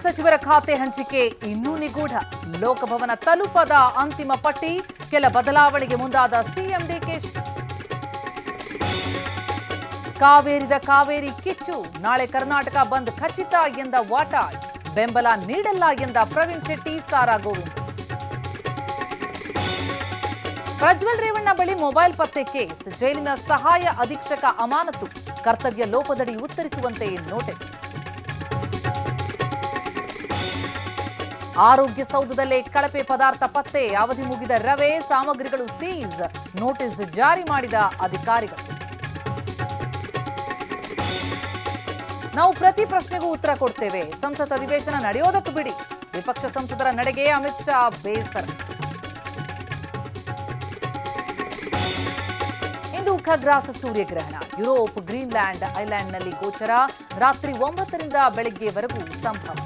ಸಚಿವರ ಖಾತೆ ಹಂಚಿಕೆ ಇನ್ನೂ ನಿಗೂಢ. ಲೋಕಭವನ ತಲುಪದ ಅಂತಿಮ ಪಟ್ಟಿ, ಕೆಲ ಬದಲಾವಣೆಗೆ ಮುಂದಾದ ಸಿಎಂ ಡಿಕೆಶಿ. ಕಾವೇರಿ ಕಿಚ್ಚು, ನಾಳೆ ಕರ್ನಾಟಕ ಬಂದ್ ಖಚಿತ ಎಂದ ವಾಟಾಳ್. ಬೆಂಬಲ ನೀಡಲ್ಲ ಎಂದ ಪ್ರವೀಣ್ ಶೆಟ್ಟಿ, ಸಾರಾ ಗೋವಿಂದ್. ಪ್ರಜ್ವಲ್ ರೇವಣ್ಣ ಬಳಿ ಮೊಬೈಲ್ ಪತ್ತೆ ಕೇಸ್, ಜೈಲಿನ ಸಹಾಯ ಅಧೀಕ್ಷಕ ಅಮಾನತು. ಕರ್ತವ್ಯ ಲೋಪದಡಿ ಉತ್ತರಿಸುವಂತೆ ನೋಟಿಸ್. ಆರೋಗ್ಯ ಸೌಧದಲ್ಲೇ ಕಳಪೆ ಪದಾರ್ಥ ಪತ್ತೆ, ಅವಧಿ ಮುಗಿದ ರವೆ ಸಾಮಗ್ರಿಗಳು ಸೀಸ್, ನೋಟಿಸ್ ಜಾರಿ ಮಾಡಿದ ಅಧಿಕಾರಿಗಳು. ನಾವು ಪ್ರತಿ ಪ್ರಶ್ನೆಗೂ ಉತ್ತರ ಕೊಡ್ತೇವೆ, ಸಂಸತ್ ಅಧಿವೇಶನ ನಡೆಯೋದಕ್ಕೆ ಬಿಡಿ. ವಿಪಕ್ಷ ಸಂಸದರ ನಡೆಗೆ ಅಮಿತ್ ಶಾ ಬೇಸರ. ಇಂದು ಖಗ್ರಾಸ ಸೂರ್ಯಗ್ರಹಣ, ಯುರೋಪ್, ಗ್ರೀನ್ಲ್ಯಾಂಡ್, ಐಲ್ಯಾಂಡ್ನಲ್ಲಿ ಗೋಚರ. ರಾತ್ರಿ 9ರಿಂದ ಬೆಳಗ್ಗೆವರೆಗೂ ಸಂಭವ.